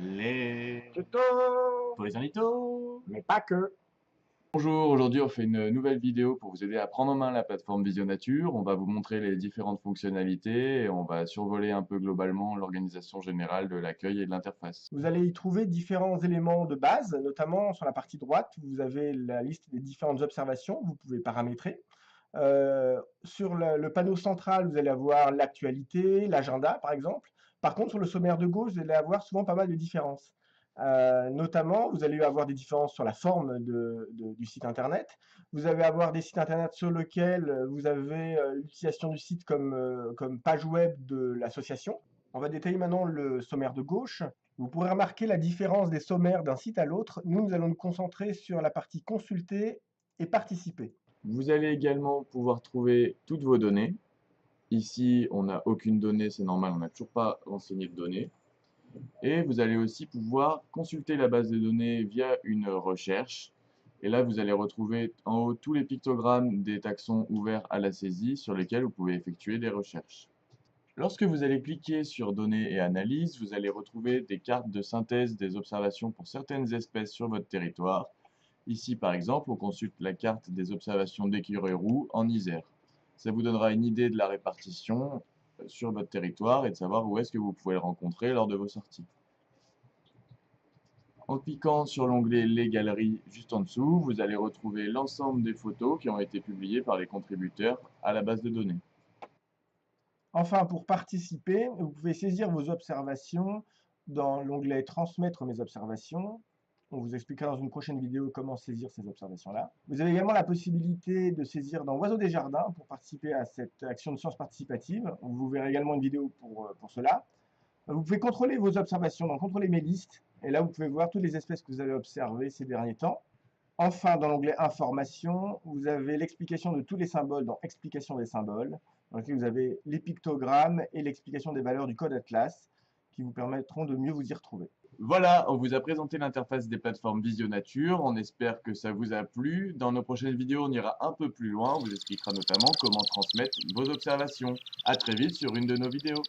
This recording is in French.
Les Tuto, pour les ornithos. mais pas que. Bonjour, aujourd'hui on fait une nouvelle vidéo pour vous aider à prendre en main la plateforme Visionature. On va vous montrer les différentes fonctionnalités et on va survoler un peu globalement l'organisation générale de l'accueil et de l'interface. Vous allez y trouver différents éléments de base, notamment sur la partie droite, vous avez la liste des différentes observations que vous pouvez paramétrer. Sur le panneau central, vous allez avoir l'actualité, l'agenda par exemple. Par contre, sur le sommaire de gauche, vous allez avoir souvent pas mal de différences. Notamment, vous allez avoir des différences sur la forme du site internet. Vous allez avoir des sites internet sur lesquels vous avez l'utilisation du site comme page web de l'association. On va détailler maintenant le sommaire de gauche. Vous pourrez remarquer la différence des sommaires d'un site à l'autre. Nous allons nous concentrer sur la partie consulter et participer. Vous allez également pouvoir trouver toutes vos données. Ici, on n'a aucune donnée, c'est normal, on n'a toujours pas renseigné de données. Et vous allez aussi pouvoir consulter la base de données via une recherche. Et là, vous allez retrouver en haut tous les pictogrammes des taxons ouverts à la saisie sur lesquels vous pouvez effectuer des recherches. Lorsque vous allez cliquer sur Données et analyse, vous allez retrouver des cartes de synthèse des observations pour certaines espèces sur votre territoire. Ici, par exemple, on consulte la carte des observations d'écureuils roux en Isère. Ça vous donnera une idée de la répartition sur votre territoire et de savoir où est-ce que vous pouvez le rencontrer lors de vos sorties. En cliquant sur l'onglet Les galeries juste en dessous, vous allez retrouver l'ensemble des photos qui ont été publiées par les contributeurs à la base de données. Enfin, pour participer, vous pouvez saisir vos observations dans l'onglet Transmettre mes observations. On vous expliquera dans une prochaine vidéo comment saisir ces observations-là. Vous avez également la possibilité de saisir dans Oiseaux des Jardins pour participer à cette action de science participative. Vous verrez également une vidéo pour cela. Vous pouvez contrôler vos observations, donc contrôler mes listes. Et là, vous pouvez voir toutes les espèces que vous avez observées ces derniers temps. Enfin, dans l'onglet Information, vous avez l'explication de tous les symboles dans Explication des symboles, dans lequel vous avez les pictogrammes et l'explication des valeurs du code Atlas qui vous permettront de mieux vous y retrouver. Voilà, on vous a présenté l'interface des plateformes Visionature. On espère que ça vous a plu. Dans nos prochaines vidéos, on ira un peu plus loin. On vous expliquera notamment comment transmettre vos observations. À très vite sur une de nos vidéos.